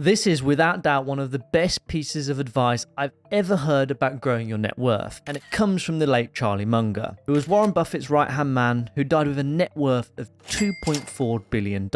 This is without doubt one of the best pieces of advice I've ever heard about growing your net worth, and it comes from the late Charlie Munger, who was Warren Buffett's right-hand man who died with a net worth of $2.4 billion.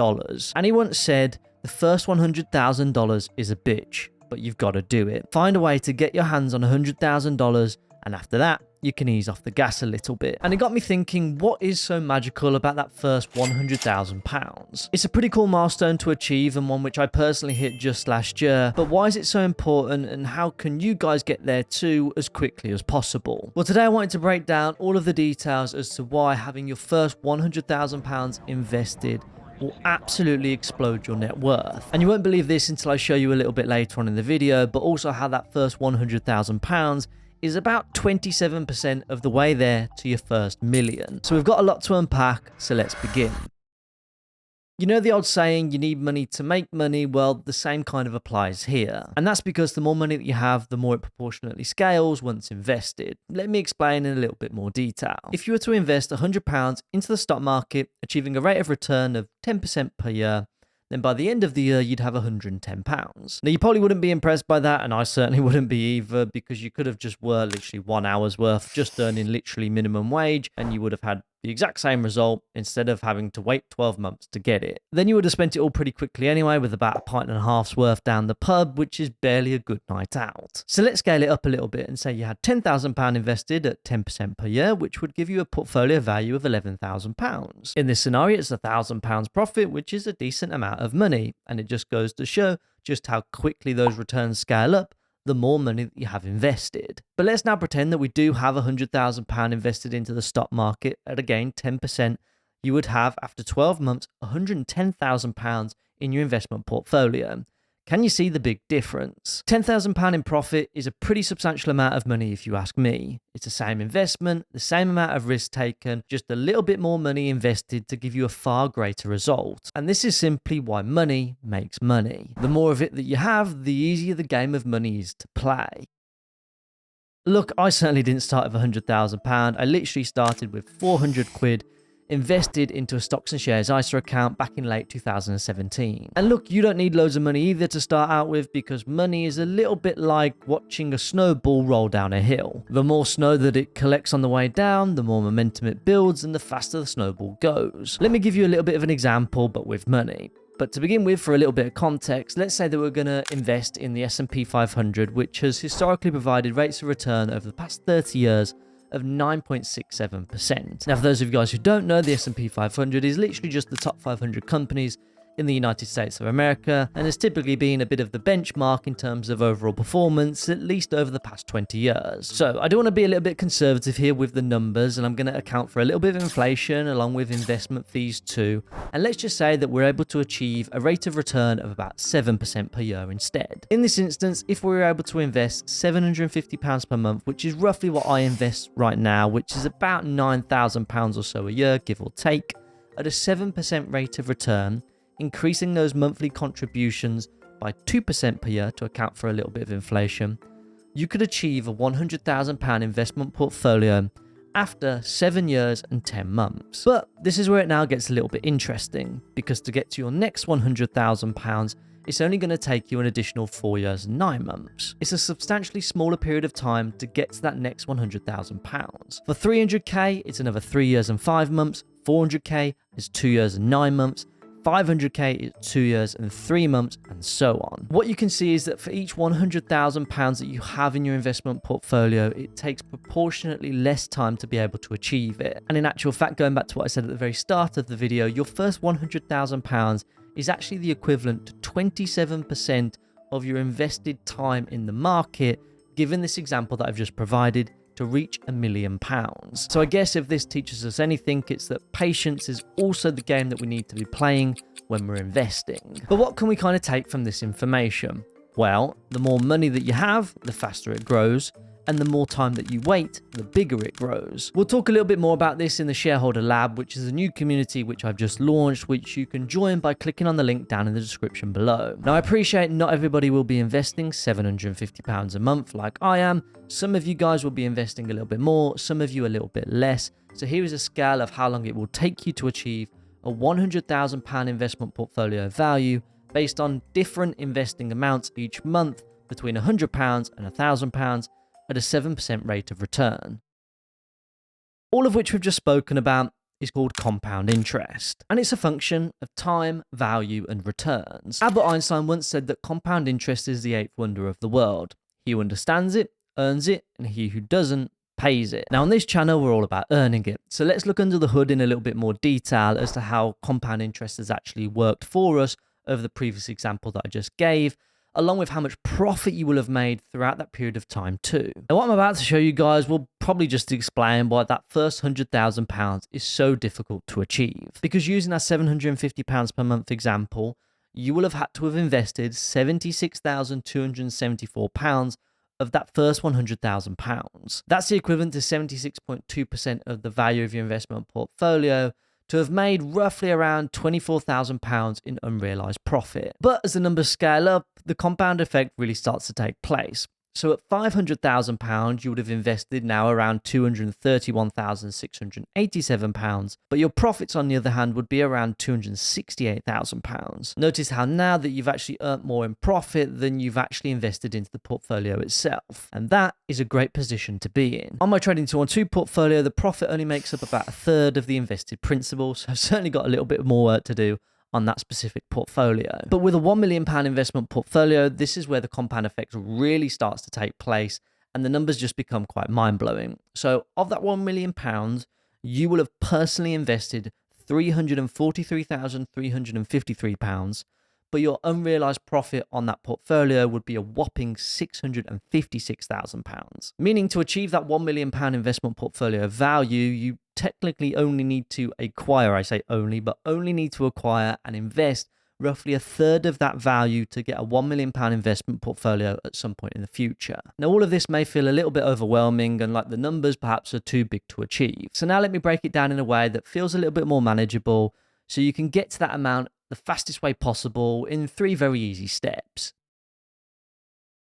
And he once said, the first $100,000 is a bitch, but you've got to do it. Find a way to get your hands on $100,000, and after that, you can ease off the gas a little bit. And it got me thinking, what is so magical about that first £100,000? It's a pretty cool milestone to achieve and one which I personally hit just last year, but why is it so important and how can you guys get there too as quickly as possible? Well, today I wanted to break down all of the details as to why having your first £100,000 invested will absolutely explode your net worth. And you won't believe this until I show you a little bit later on in the video, but also how that first £100,000 is about 27% of the way there to your first million. So we've got a lot to unpack, so let's begin. You know the old saying, you need money to make money? Well, the same kind of applies here. And that's because the more money that you have, the more it proportionately scales once invested. Let me explain in a little bit more detail. If you were to invest £100 into the stock market, achieving a rate of return of 10% per year, then by the end of the year, you'd have £110. Now, you probably wouldn't be impressed by that, and I certainly wouldn't be either, because you could have just worked literally 1 hour's worth, just earning literally minimum wage, and you would have had the exact same result instead of having to wait 12 months to get it. Then you would have spent it all pretty quickly anyway, with about a pint and a half's worth down the pub, which is barely a good night out. So let's scale it up a little bit and say you had £10,000 invested at 10% per year, which would give you a portfolio value of £11,000. In this scenario, it's £1,000 profit, which is a decent amount of money. And it just goes to show just how quickly those returns scale up the more money that you have invested. But let's now pretend that we do have £100,000 invested into the stock market at, again, 10%. You would have, after 12 months, £110,000 in your investment portfolio. Can you see the big difference? £10,000 in profit is a pretty substantial amount of money if you ask me. It's the same investment, the same amount of risk taken, just a little bit more money invested to give you a far greater result. And this is simply why money makes money. The more of it that you have, the easier the game of money is to play. Look, I certainly didn't start with £100,000. I literally started with 400 quid invested into a stocks and shares ISA account back in late 2017. And look, you don't need loads of money either to start out with, because money is a little bit like watching a snowball roll down a hill. The more snow that it collects on the way down, the more momentum it builds and the faster the snowball goes. Let me give you a little bit of an example, but with money. But to begin with, for a little bit of context, let's say that we're going to invest in the S&P 500, which has historically provided rates of return over the past 30 years of 9.67%. Now, for those of you guys who don't know, the S&P 500 is literally just the top 500 companies in the United States of America, and has typically been a bit of the benchmark in terms of overall performance, at least over the past 20 years. So I do want to be a little bit conservative here with the numbers, and I'm going to account for a little bit of inflation along with investment fees too. And let's just say that we're able to achieve a rate of return of about 7% per year instead. In this instance, if we were able to invest £750 per month, which is roughly what I invest right now, which is about £9,000 or so a year, give or take, at a 7% rate of return, increasing those monthly contributions by 2% per year to account for a little bit of inflation, you could achieve a £100,000 investment portfolio after 7 years and 10 months. But this is where it now gets a little bit interesting, because to get to your next £100,000, it's only going to take you an additional 4 years and 9 months. It's a substantially smaller period of time to get to that next £100,000. For 300k, it's another 3 years and 5 months. 400k is 2 years and 9 months. 500k is 2 years and 3 months, and so on. What you can see is that for each £100,000 that you have in your investment portfolio, it takes proportionately less time to be able to achieve it. And in actual fact, going back to what I said at the very start of the video, your first £100,000 is actually the equivalent to 27% of your invested time in the market, given this example that I've just provided, to reach £1 million. So I guess if this teaches us anything, it's that patience is also the game that we need to be playing when we're investing. But what can we kind of take from this information? Well, the more money that you have, the faster it grows. And the more time that you wait, the bigger it grows. We'll talk a little bit more about this in the Shareholder Lab, which is a new community which I've just launched, which you can join by clicking on the link down in the description below. Now, I appreciate not everybody will be investing £750 a month like I am. Some of you guys will be investing a little bit more, some of you a little bit less. So here is a scale of how long it will take you to achieve a £100,000 investment portfolio value based on different investing amounts each month between £100 and £1,000 at a 7% rate of return. All of which we've just spoken about is called compound interest, and it's a function of time, value, and returns. Albert Einstein once said that compound interest is the eighth wonder of the world. He who understands it, earns it, and he who doesn't, pays it. Now on this channel, we're all about earning it. So let's look under the hood in a little bit more detail as to how compound interest has actually worked for us over the previous example that I just gave, along with how much profit you will have made throughout that period of time too. Now what I'm about to show you guys will probably just explain why that first £100,000 is so difficult to achieve. Because using our £750 per month example, you will have had to have invested £76,274 of that first £100,000. That's the equivalent to 76.2% of the value of your investment portfolio, to have made roughly around £24,000 in unrealized profit. But as the numbers scale up, the compound effect really starts to take place. So at £500,000, you would have invested now around £231,687, but your profits, on the other hand, would be around £268,000. Notice how now that you've actually earned more in profit than you've actually invested into the portfolio itself. And that is a great position to be in. On my Trading 212 portfolio, the profit only makes up about a third of the invested principal, so I've certainly got a little bit more work to do on that specific portfolio. But with a £1 million investment portfolio, this is where the compound effect really starts to take place and the numbers just become quite mind-blowing. So of that £1 million, you will have personally invested £343,353, but your unrealized profit on that portfolio would be a whopping £656,000. Meaning to achieve that £1 million investment portfolio value, you technically only need to acquire, I say only, but only need to acquire and invest roughly a third of that value to get a £1 million investment portfolio at some point in the future. Now, all of this may feel a little bit overwhelming and like the numbers perhaps are too big to achieve. So now let me break it down in a way that feels a little bit more manageable so you can get to that amount the fastest way possible in 3 very easy steps.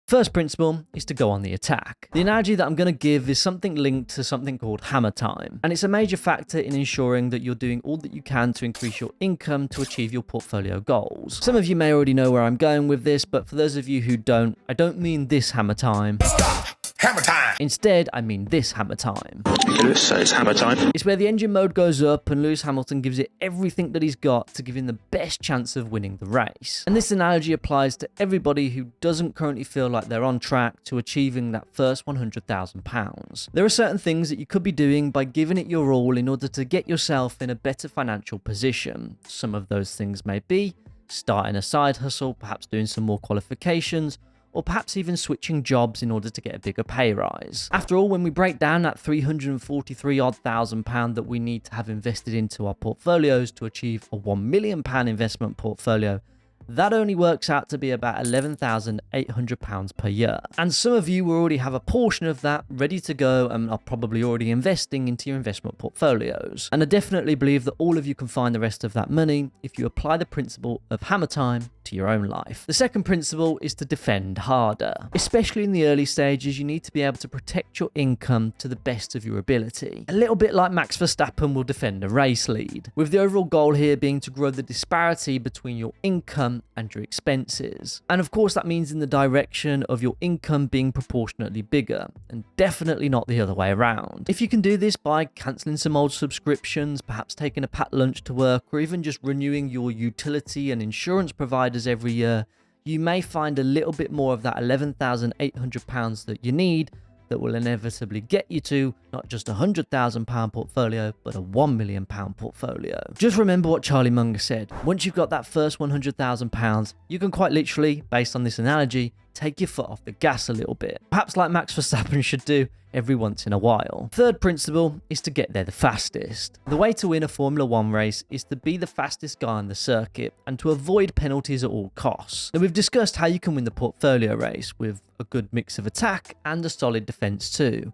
First principle is to go on the attack. The analogy that I'm going to give is something linked to something called hammer time, and it's a major factor in ensuring that you're doing all that you can to increase your income to achieve your portfolio goals. Some of you may already know where I'm going with this, but for those of you who don't, I don't mean this hammer time. Stop! Hammer time! Instead, I mean this hammer time. Lewis says hammer time. It's where the engine mode goes up and Lewis Hamilton gives it everything that he's got to give him the best chance of winning the race. And this analogy applies to everybody who doesn't currently feel like they're on track to achieving that first £100,000. There are certain things that you could be doing by giving it your all in order to get yourself in a better financial position. Some of those things may be starting a side hustle, perhaps doing some more qualifications, or perhaps even switching jobs in order to get a bigger pay rise. After all, when we break down that £343,000 that we need to have invested into our portfolios to achieve a £1 million investment portfolio, that only works out to be about £11,800 per year. And some of you will already have a portion of that ready to go and are probably already investing into your investment portfolios. And I definitely believe that all of you can find the rest of that money if you apply the principle of hammer time to your own life. The second principle is to defend harder. Especially in the early stages, you need to be able to protect your income to the best of your ability. A little bit like Max Verstappen will defend a race lead, with the overall goal here being to grow the disparity between your income and your expenses. And of course that means in the direction of your income being proportionately bigger, and definitely not the other way around. If you can do this by cancelling some old subscriptions, perhaps taking a packed lunch to work, or even just renewing your utility and insurance providers every year, you may find a little bit more of that £11,800 that you need that will inevitably get you to not just a £100,000 portfolio, but a £1 million portfolio. Just remember what Charlie Munger said. Once you've got that first £100,000, you can quite literally, based on this analogy, take your foot off the gas a little bit. Perhaps like Max Verstappen should do every once in a while. Third principle is to get there the fastest. The way to win a Formula 1 race is to be the fastest guy on the circuit and to avoid penalties at all costs. Now, we've discussed how you can win the portfolio race with a good mix of attack and a solid defense too.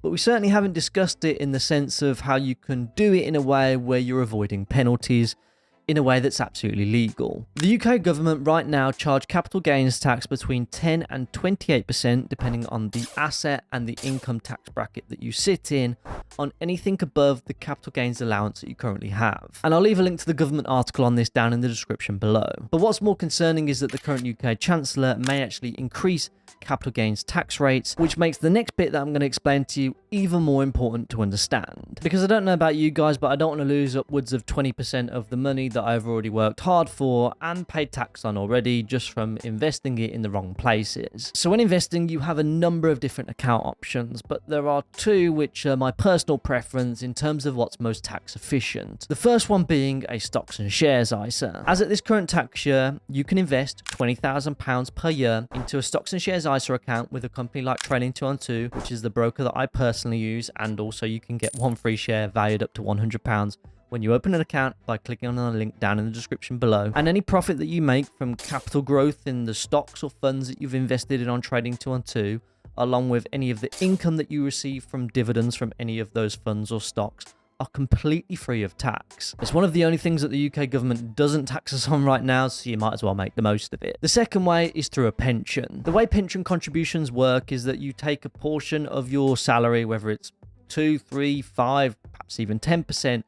But we certainly haven't discussed it in the sense of how you can do it in a way where you're avoiding penalties, in a way that's absolutely legal. The UK government right now charge capital gains tax between 10 and 28% depending on the asset and the income tax bracket that you sit in on anything above the capital gains allowance that you currently have. And I'll leave a link to the government article on this down in the description below. But what's more concerning is that the current UK Chancellor may actually increase capital gains tax rates, which makes the next bit that I'm going to explain to you even more important to understand. Because I don't know about you guys, but I don't want to lose upwards of 20% of the money that I've already worked hard for and paid tax on already just from investing it in the wrong places. So when investing, you have a number of different account options, but there are two which are my personal preference in terms of what's most tax efficient. The first one being a stocks and shares ISA. As at this current tax year, you can invest £20,000 per year into a stocks and shares ISA account with a company like Trading 212, which is the broker that I personally use, and also you can get one free share valued up to £100 when you open an account by clicking on the link down in the description below. And any profit that you make from capital growth in the stocks or funds that you've invested in on Trading 212, along with any of the income that you receive from dividends from any of those funds or stocks, are completely free of tax. It's one of the only things that the UK government doesn't tax us on right now, so you might as well make the most of it. The second way is through a pension. The way pension contributions work is that you take a portion of your salary, whether it's 2, 3, 5, perhaps even 10%,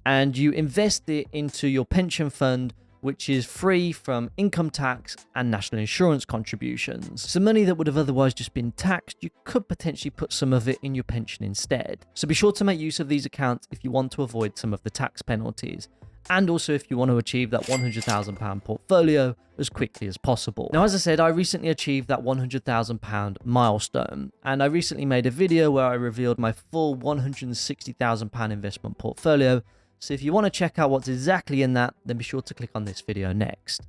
and you invest it into your pension fund, which is free from income tax and national insurance contributions. So money that would have otherwise just been taxed, you could potentially put some of it in your pension instead. So be sure to make use of these accounts if you want to avoid some of the tax penalties, and also if you want to achieve that £100,000 portfolio as quickly as possible. Now, as I said, I recently achieved that £100,000 milestone, and I recently made a video where I revealed my full £160,000 investment portfolio. So if you want to check out what's exactly in that, then be sure to click on this video next.